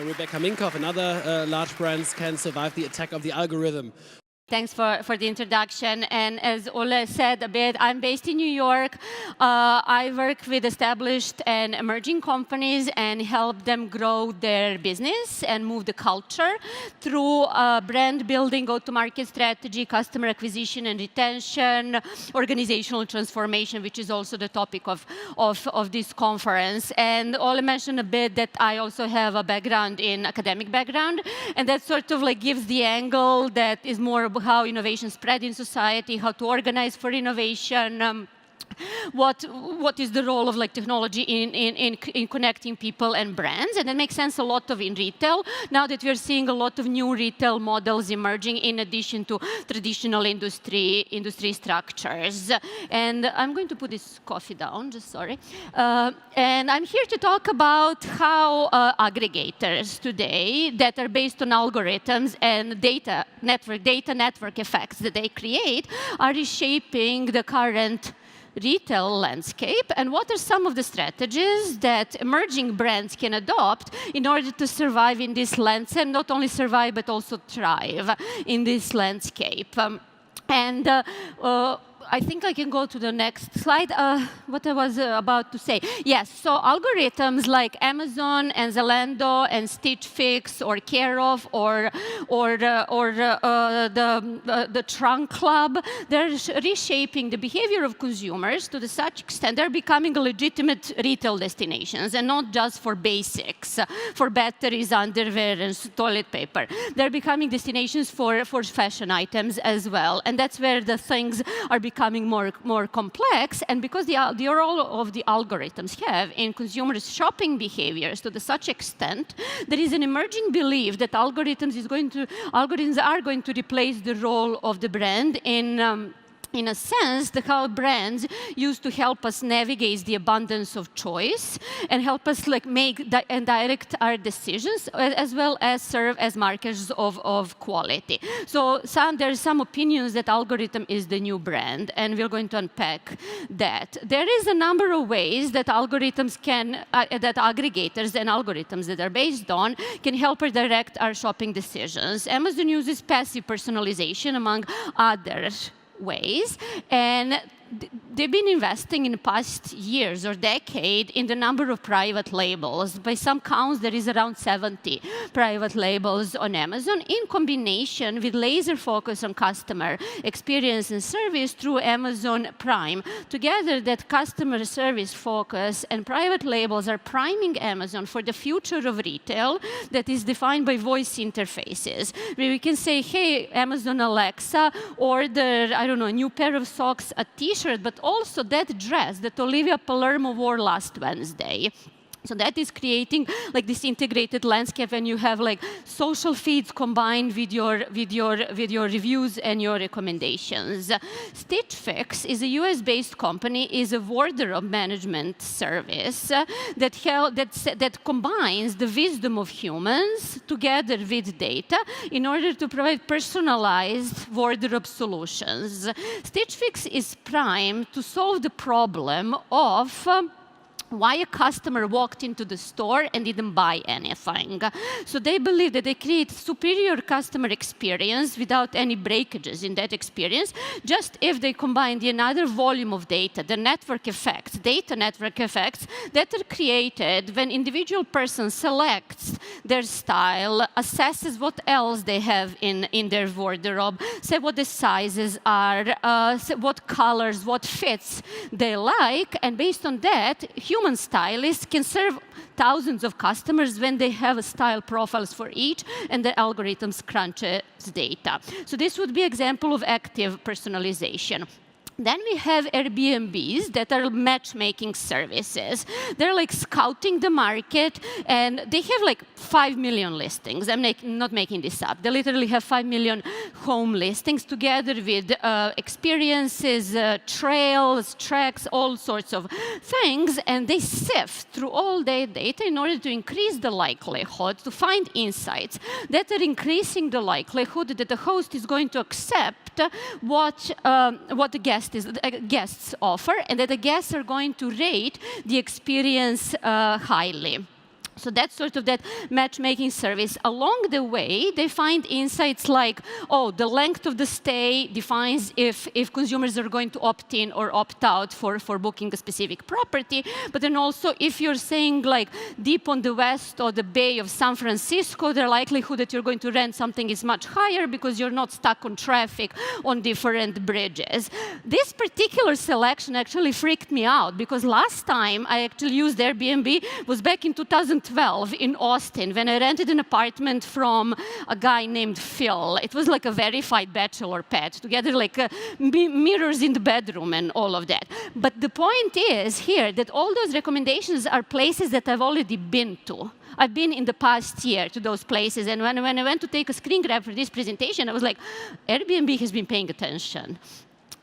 Rebecca Minkoff and other large brands can survive the attack of the algorithm. Thanks for the introduction. And as Ole said a bit, I'm based in New York. I work with established and emerging companies and help them grow their business and move the culture through brand building, go-to-market strategy, customer acquisition and retention, organizational transformation, which is also the topic of this conference. And Ole mentioned a bit that I also have a background in academic background, and that sort of like gives the angle that is more about how innovation spread in society, how to organize for innovation, what is the role of technology in connecting people and brands. And that makes sense a lot of in retail, now that we're seeing a lot of new retail models emerging in addition to traditional industry structures. And I'm going to put this coffee down, just sorry. And I'm here to talk about how aggregators today that are based on algorithms and data network effects that they create are reshaping the current retail landscape, and what are some of the strategies that emerging brands can adopt in order to survive in this landscape, and not only survive but also thrive in this landscape. I think I can go to the next slide. What I was about to say. Yes, so algorithms like Amazon and Zalando and Stitch Fix or Care of or the Trunk Club, they're reshaping the behavior of consumers to such extent they're becoming legitimate retail destinations, and not just for basics, for batteries, underwear, and toilet paper. They're becoming destinations for fashion items as well, and that's where the things are becoming more complex. And because the role of the algorithms have in consumers' shopping behaviors to such extent, there is an emerging belief that algorithms are going to replace the role of the brand in a sense, how brands used to help us navigate the abundance of choice and help us make and direct our decisions, as well as serve as markers of quality. So there's some opinions that algorithm is the new brand, and we're going to unpack that. There is a number of ways that algorithms that aggregators and algorithms that are based on can help us direct our shopping decisions. Amazon uses passive personalization among other ways, and they've been investing in the past years or decade in the number of private labels. By some counts, there is around 70 private labels on Amazon, in combination with laser focus on customer experience and service through Amazon Prime. Together, that customer service focus and private labels are priming Amazon for the future of retail that is defined by voice interfaces, where we can say, hey, Amazon Alexa, order, I don't know, a new pair of socks, a t-shirt, but also that dress that Olivia Palermo wore last Wednesday. So that is creating this integrated landscape, and you have social feeds combined with your reviews and your recommendations. Stitch Fix is a US-based company, is a wardrobe management service that combines the wisdom of humans together with data in order to provide personalized wardrobe solutions. Stitch Fix is primed to solve the problem of why a customer walked into the store and didn't buy anything. So they believe that they create superior customer experience without any breakages in that experience, just if they combine the another volume of data, the network effects, data network effects that are created when individual person selects their style, assesses what else they have in their wardrobe, say what the sizes are, what colors, what fits they like, and based on that, human stylists can serve thousands of customers when they have style profiles for each, and the algorithms crunches data. So this would be an example of active personalization. Then we have Airbnbs that are matchmaking services. They're scouting the market, and they have 5 million listings. I'm not making this up. They literally have 5 million home listings together with experiences, trails, tracks, all sorts of things, and they sift through all their data in order to increase the likelihood to find insights that are increasing the likelihood that the host is going to accept what the guests offer, and that the guests are going to rate the experience highly. So that's sort of that matchmaking service. Along the way, they find insights like, oh, the length of the stay defines if consumers are going to opt in or opt out for booking a specific property. But then also, if you're saying like deep on the west or the bay of San Francisco, the likelihood that you're going to rent something is much higher because you're not stuck on traffic on different bridges. This particular selection actually freaked me out because last time I actually used Airbnb was back in 2012 in Austin when I rented an apartment from a guy named Phil. It was like a verified bachelor pad, together like mirrors in the bedroom and all of that. But the point is here that all those recommendations are places that I've already been to. I've been in the past year to those places, and when I went to take a screen grab for this presentation, I was like, Airbnb has been paying attention.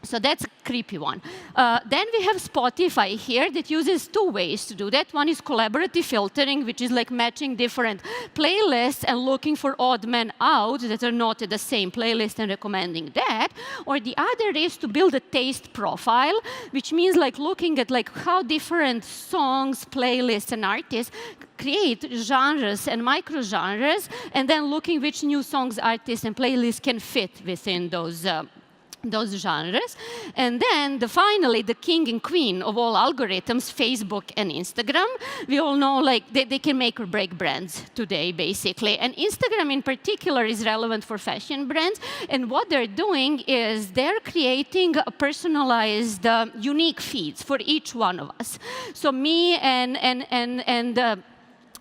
So that's a creepy one. Then we have Spotify here that uses two ways to do that. One is collaborative filtering, which is like matching different playlists and looking for odd men out that are not at the same playlist and recommending that. Or the other is to build a taste profile, which means like looking at like how different songs, playlists, and artists create genres and micro-genres, and then looking which new songs, artists, and playlists can fit within those genres. And then finally, the king and queen of all algorithms, Facebook and Instagram. We all know like they can make or break brands today, basically. And Instagram in particular is relevant for fashion brands. And what they're doing is they're creating a personalized, unique feeds for each one of us. So me and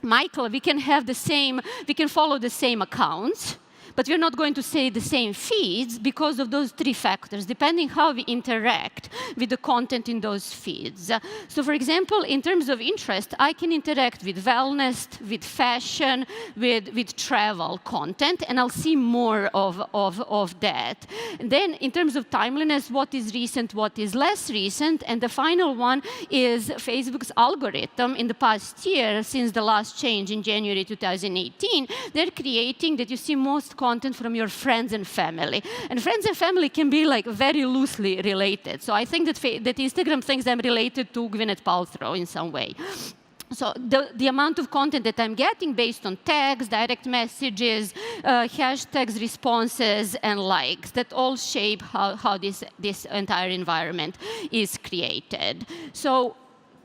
Michael, we can have the same, we can follow the same accounts, but we're not going to say the same feeds because of those three factors, depending how we interact with the content in those feeds. So for example, in terms of interest, I can interact with wellness, with fashion, with travel content, and I'll see more of that. And then in terms of timeliness, what is recent, what is less recent, and the final one is Facebook's algorithm in the past year, since the last change in January 2018, they're creating that you see most content from your friends and family. And friends and family can be like very loosely related. So I think that Instagram thinks I'm related to Gwyneth Paltrow in some way. So the amount of content that I'm getting based on tags, direct messages, hashtags, responses, and likes, that all shape how this entire environment is created. So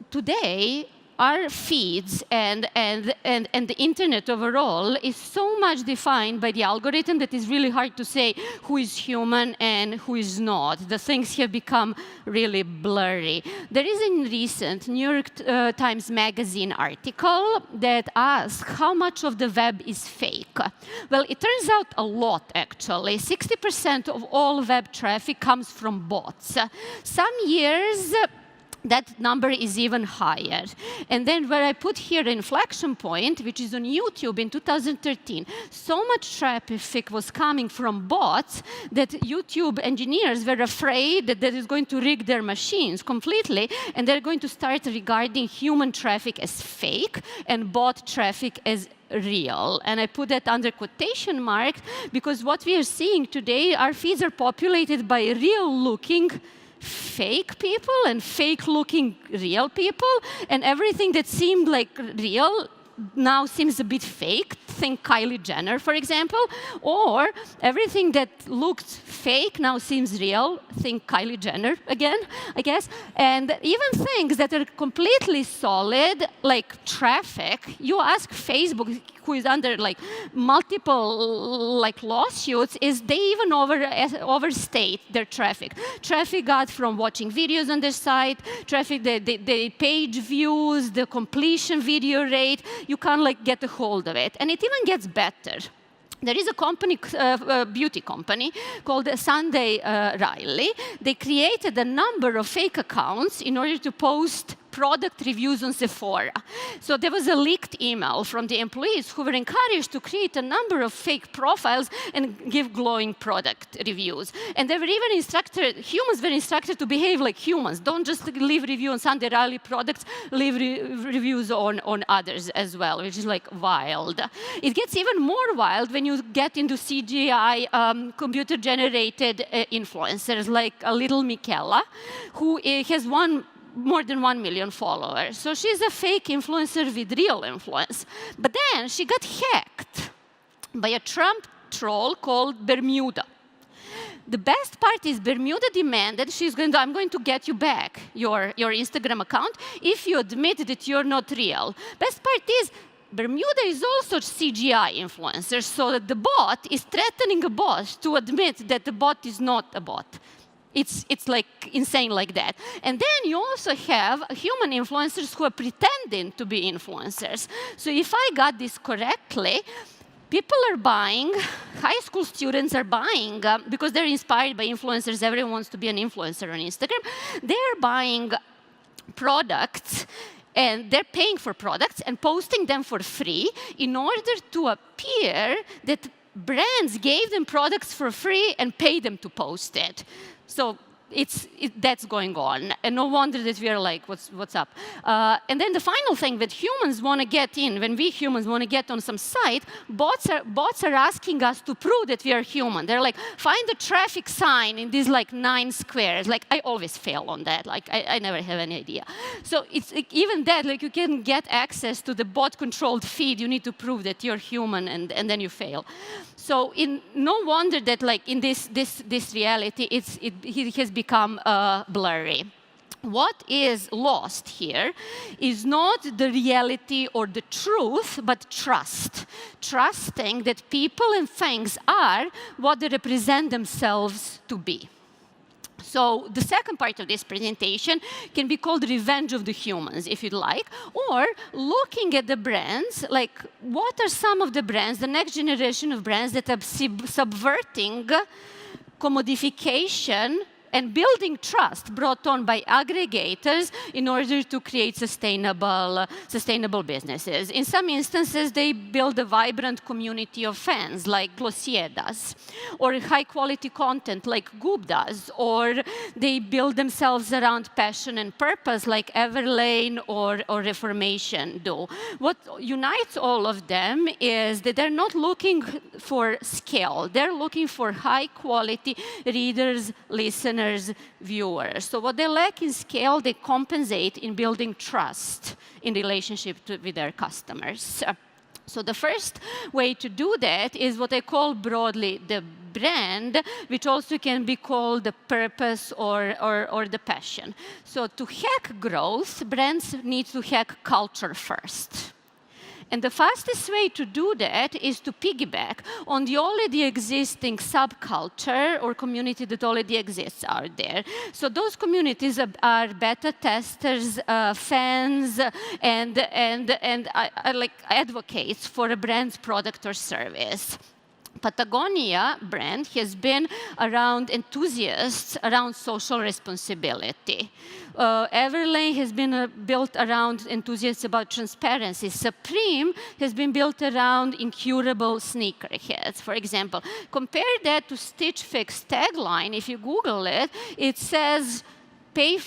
today, our feeds and the internet overall is so much defined by the algorithm that it's really hard to say who is human and who is not. The things have become really blurry. There is a recent New York Times Magazine article that asks how much of the web is fake. Well, it turns out a lot, actually. 60% of all web traffic comes from bots. Some years, that number is even higher. And then where I put here an inflection point, which is on YouTube in 2013, so much traffic was coming from bots that YouTube engineers were afraid that is going to rig their machines completely, and they're going to start regarding human traffic as fake and bot traffic as real. And I put that under quotation marks because what we are seeing today, our feeds are populated by real-looking fake people and fake-looking real people, and everything that seemed like real now seems a bit fake. Think Kylie Jenner, for example, or everything that looked fake now seems real. Think Kylie Jenner again, I guess. And even things that are completely solid, like traffic, you ask Facebook, who is under like multiple like lawsuits, is they even overstate their traffic. Traffic got from watching videos on their site, traffic, the page views, the completion video rate, you can't like get a hold of it. And it even gets better. There is a company, beauty company, called Sunday Riley. They created a number of fake accounts in order to post product reviews on Sephora. So there was a leaked email from the employees who were encouraged to create a number of fake profiles and give glowing product reviews. And they were even instructed, humans were instructed to behave like humans. Don't just leave review on Sunday Riley products, leave reviews on others as well, which is like wild. It gets even more wild when you get into CGI computer-generated influencers like a little Michaela, who has one more than 1 million followers. So she's a fake influencer with real influence. But then she got hacked by a Trump troll called Bermuda. The best part is Bermuda demanded I'm going to get you back, your Instagram account, if you admit that you're not real. Best part is Bermuda is also CGI influencer, so that the bot is threatening a bot to admit that the bot is not a bot. It's like insane like that. And then you also have human influencers who are pretending to be influencers. So if I got this correctly, people are buying, high school students are buying, because they're inspired by influencers, everyone wants to be an influencer on Instagram, they're buying products, and they're paying for products and posting them for free in order to appear that brands gave them products for free and paid them to post it. So that's going on, and no wonder that we are like, what's up? And then the final thing that humans want to get in, when we humans want to get on some site, bots are asking us to prove that we are human. They're like, find the traffic sign in these like 9 squares. Like, I always fail on that. Like, I never have any idea. So it's like, even that, like, you can get access to the bot-controlled feed. You need to prove that you're human, and then you fail. So no wonder that, like, in this reality, it has become blurry. What is lost here is not the reality or the truth, but trust. Trusting that people and things are what they represent themselves to be. So the second part of this presentation can be called Revenge of the Humans, if you'd like, or looking at the brands, like what are some of the brands, the next generation of brands that are subverting commodification and building trust brought on by aggregators in order to create sustainable businesses. In some instances, they build a vibrant community of fans, like Glossier does, or high-quality content, like Goop does, or they build themselves around passion and purpose, like Everlane or Reformation do. What unites all of them is that they're not looking for scale. They're looking for high-quality readers, listeners, viewers. So what they lack in scale, they compensate in building trust in relationship with their customers. So the first way to do that is what I call broadly the brand, which also can be called the purpose or the passion. So to hack growth, brands need to hack culture first. And the fastest way to do that is to piggyback on the already existing subculture or community that already exists out there. So those communities are beta testers, fans, and like advocates for a brand's product or service. Patagonia brand has been around enthusiasts around social responsibility. Everlane has been built around enthusiasts about transparency. Supreme has been built around incurable sneakerheads, for example. Compare that to Stitch Fix's tagline. If you Google it, it says, pay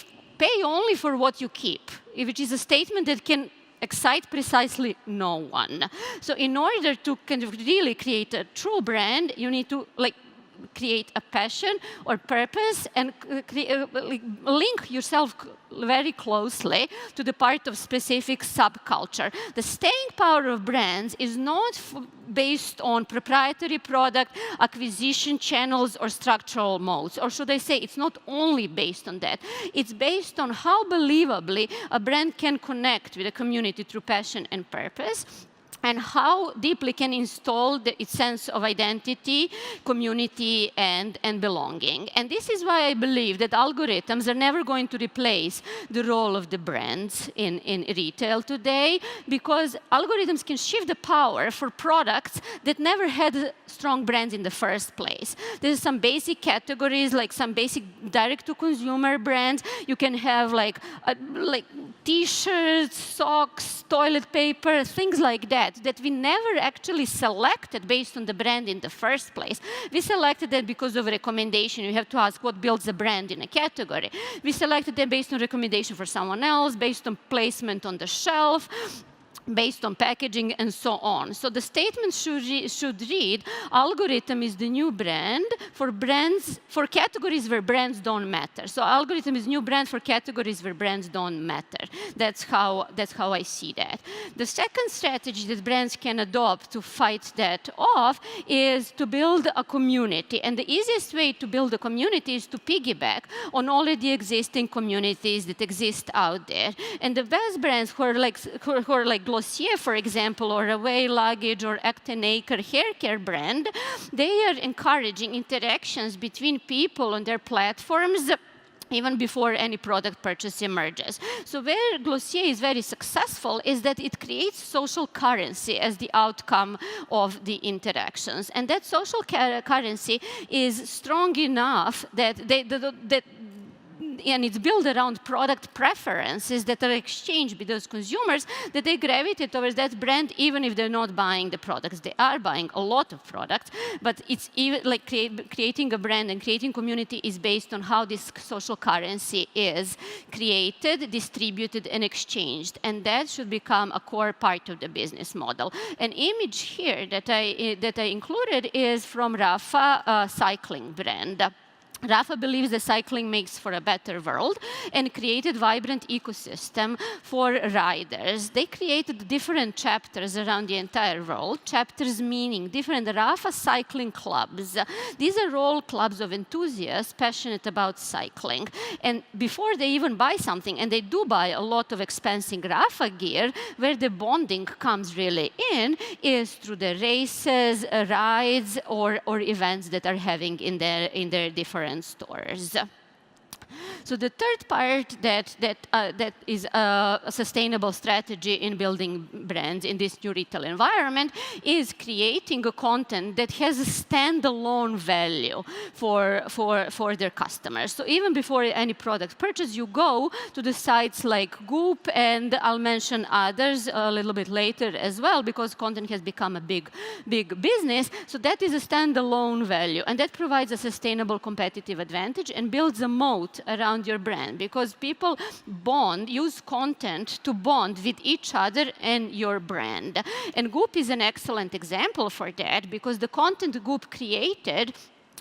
only for what you keep, which is a statement that can excite precisely no one. So in order to kind of really create a true brand, you need to create a passion or purpose and link yourself very closely to the part of specific subculture. The staying power of brands is not based on proprietary product, acquisition channels, or structural modes. Or should I say, it's not only based on that. It's based on how believably a brand can connect with a community through passion and purpose, and how deeply can install its sense of identity, community, and belonging. And this is why I believe that algorithms are never going to replace the role of the brands in retail today, because algorithms can shift the power for products that never had strong brands in the first place. There's some basic categories, like some basic direct-to-consumer brands. You can have like T-shirts, socks, toilet paper, things like that we never actually selected based on the brand in the first place. We selected that because of a recommendation. You have to ask what builds a brand in a category. We selected them based on recommendation for someone else, based on placement on the shelf. based on packaging and so on. So the statement should read, algorithm is the new brand for categories where brands don't matter. So algorithm is new brand for categories where brands don't matter. That's how I see that. The second strategy that brands can adopt to fight that off is to build a community. And the easiest way to build a community is to piggyback on already existing communities that exist out there. And the best brands who are like Glossier, for example, or Away Luggage or Acton Acre hair care brand, they are encouraging interactions between people on their platforms even before any product purchase emerges. So where Glossier is very successful is that it creates social currency as the outcome of the interactions. And that social currency is strong enough that and it's built around product preferences that are exchanged with those consumers, that they gravitate towards that brand even if they're not buying the products. They are buying a lot of products, but it's even like creating a brand and creating community is based on how this social currency is created, distributed, and exchanged. And that should become a core part of the business model. An image here that I included is from Rafa Cycling brand. Rafa believes that cycling makes for a better world and created vibrant ecosystem for riders. They created different chapters around the entire world, chapters meaning different Rafa cycling clubs. These are all clubs of enthusiasts passionate about cycling. And before they even buy something, and they do buy a lot of expensive Rafa gear, where the bonding comes really in is through the races, rides, or events that are having in their different stores. So the third part that is a sustainable strategy in building brands in this new retail environment is creating a content that has a standalone value for their customers. So even before any product purchase, you go to the sites like Goop, and I'll mention others a little bit later as well, because content has become a big business. So that is a standalone value, and that provides a sustainable competitive advantage and builds a moat around your brand, because people use content to bond with each other and your brand. And Goop is an excellent example for that, because the content Goop created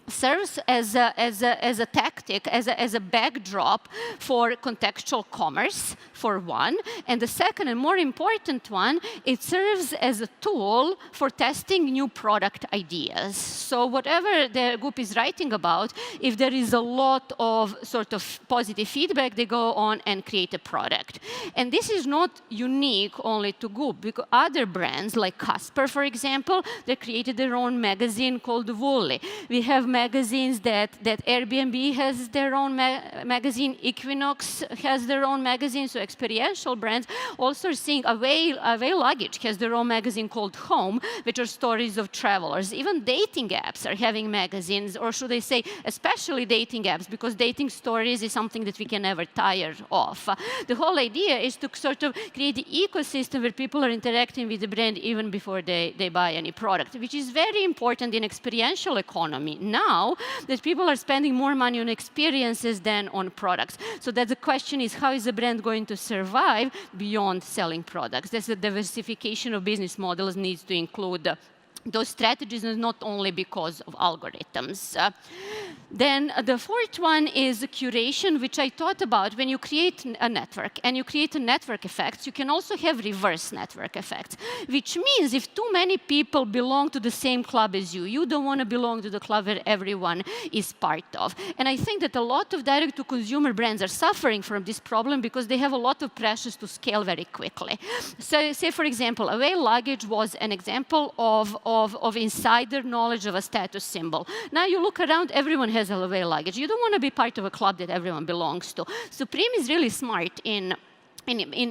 serves as a tactic, as a backdrop for contextual commerce, for one. And the second and more important one, it serves as a tool for testing new product ideas. So whatever the group is writing about, if there is a lot of sort of positive feedback, they go on and create a product. And this is not unique only to Goop, because other brands like Casper, for example, they created their own magazine called Woolly. We have magazines that Airbnb has their own magazine, Equinox has their own magazine, so experiential brands also are seeing Away Luggage has their own magazine called Home, which are stories of travelers. Even dating apps are having magazines, or should I say, especially dating apps, because dating stories is something that we can never tire of. The whole idea is to sort of create the ecosystem where people are interacting with the brand even before they buy any product, which is very important in experiential economy now that people are spending more money on experiences than on products. So that the question is, how is a brand going to survive beyond selling products? That's the diversification of business models needs to include those strategies, and not only because of algorithms. Then the fourth one is curation, which I thought about. When you create a network and you create a network effects, you can also have reverse network effects, which means if too many people belong to the same club as you, you don't want to belong to the club where everyone is part of. And I think that a lot of direct-to-consumer brands are suffering from this problem because they have a lot of pressures to scale very quickly. So say, for example, Away Luggage was an example of insider knowledge of a status symbol. Now you look around, everyone has a Away Luggage. You don't want to be part of a club that everyone belongs to. Supreme is really smart in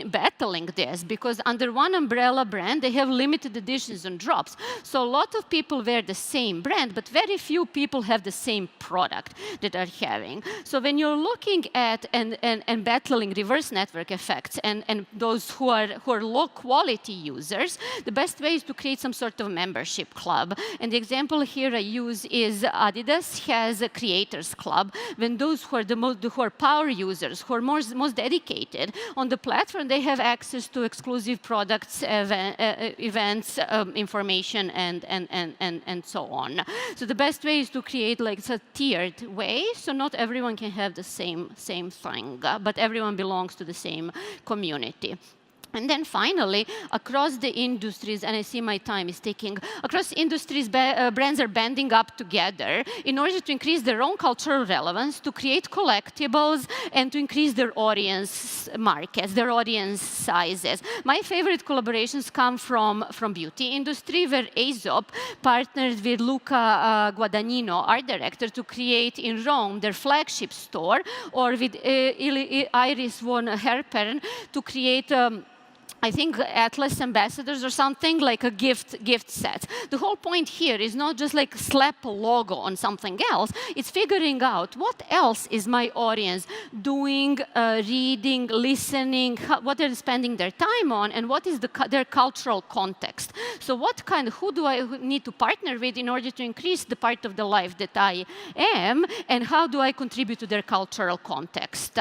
battling this, because under one umbrella brand, they have limited editions and drops. So a lot of people wear the same brand, but very few people have the same product that are having. So when you're looking at and battling reverse network effects and those who are low quality users, the best way is to create some sort of membership club. And the example here I use is Adidas has a creators club. When those who are power users, who are most dedicated on the platform, they have access to exclusive products, events, information, and so on. So the best way is to create like a tiered way, so not everyone can have the same thing, but everyone belongs to the same community. And then finally, across the industries, and I see my time is ticking, across industries, brands are banding up together in order to increase their own cultural relevance, to create collectibles, and to increase their audience markets, their audience sizes. My favorite collaborations come from beauty industry, where Aesop partnered with Luca Guadagnino, art director, to create in Rome their flagship store, or with Iris von Herpern to create I think Atlas ambassadors or something, like a gift set. The whole point here is not just like slap a logo on something else, it's figuring out what else is my audience doing, reading, listening, what they're spending their time on, and what is their cultural context. So who do I need to partner with in order to increase the part of the life that I am, and how do I contribute to their cultural context?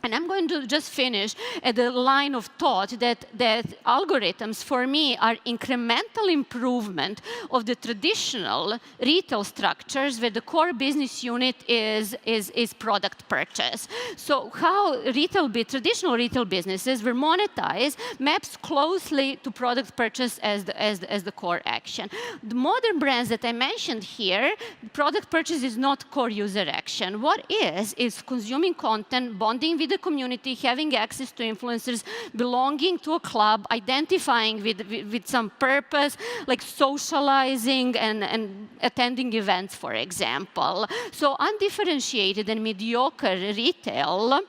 And I'm going to just finish at the line of thought that algorithms, for me, are incremental improvement of the traditional retail structures where the core business unit is product purchase. So how traditional retail businesses were monetized maps closely to product purchase as the core action. The modern brands that I mentioned here, product purchase is not core user action. What is consuming content, bonding with the community, having access to influencers, belonging to a club, identifying with some purpose, like socializing and attending events, for example. So undifferentiated and mediocre retail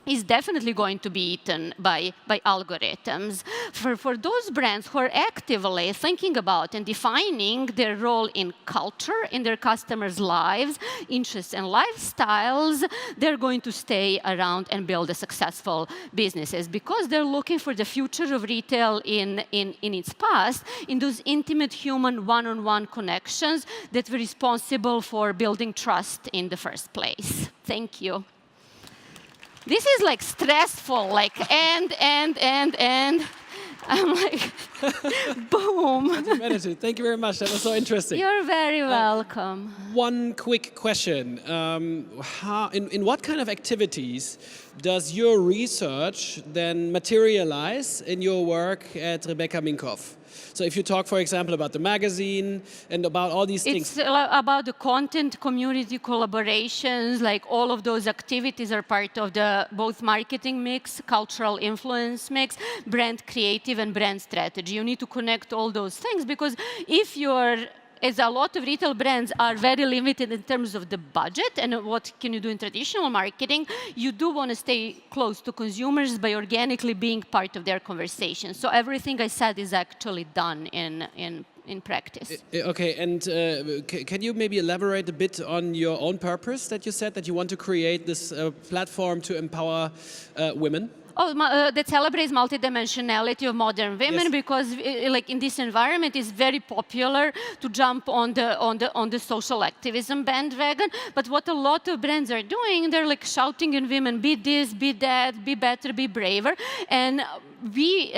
is definitely going to be eaten by algorithms. For those brands who are actively thinking about and defining their role in culture, in their customers' lives, interests, and lifestyles, they're going to stay around and build successful businesses because they're looking for the future of retail in its past, in those intimate human one-on-one connections that were responsible for building trust in the first place. Thank you. This is like stressful, like and. I'm like, boom. Thank you very much. That was so interesting. You're very welcome. One quick question. In what kind of activities does your research then materialize in your work at Rebecca Minkoff? So if you talk, for example, about the magazine and about all these things. It's about the content, community collaborations, like all of those activities are part of the both marketing mix, cultural influence mix, brand creative and brand strategy. You need to connect all those things because if you're as a lot of retail brands are very limited in terms of the budget and what can you do in traditional marketing, you do want to stay close to consumers by organically being part of their conversation. So everything I said is actually done in practice. Okay, and can you maybe elaborate a bit on your own purpose that you said that you want to create this platform to empower women? That celebrates multidimensionality of modern women because, like in this environment, it's very popular to jump on the social activism bandwagon. But what a lot of brands are doing, they're like shouting in women, be this, be that, be better, be braver, and we.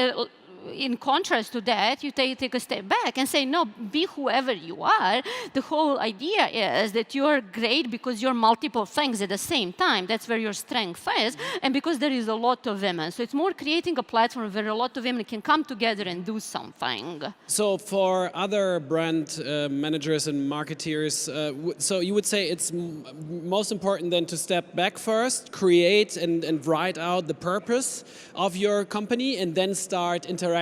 In contrast to that, you take a step back and say, no, be whoever you are. The whole idea is that you're great because you're multiple things at the same time. That's where your strength is, and because there is a lot of women. So it's more creating a platform where a lot of women can come together and do something. So for other brand managers and marketeers, so you would say it's most important then to step back first, create and write out the purpose of your company, and then start interacting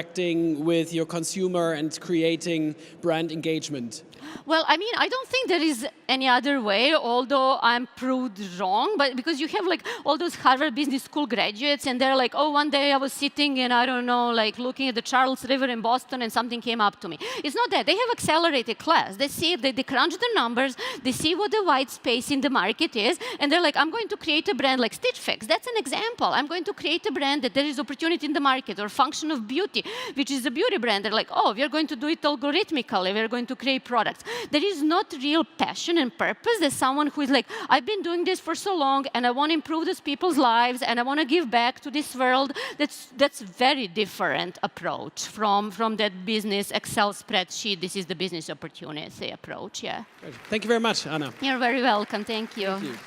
with your consumer and creating brand engagement? Well, I mean, I don't think there is any other way, although I'm proved wrong, but because you have like all those Harvard Business School graduates and they're like, oh, one day I was sitting and I don't know, like looking at the Charles River in Boston and something came up to me. It's not that. They have accelerated class. They see, they crunch the numbers, they see what the white space in the market is, and they're like, I'm going to create a brand like Stitch Fix. That's an example. I'm going to create a brand that there is opportunity in the market, or Function of Beauty, which is a beauty brand. They're like, oh, we're going to do it algorithmically. We're going to create products. products. There is not real passion and purpose. There's someone who is like, I've been doing this for so long, and I want to improve these people's lives, and I want to give back to this world. That's very different approach from that business Excel spreadsheet. This is the business opportunity approach, yeah. Thank you very much, Anna. You're very welcome. Thank you. Thank you.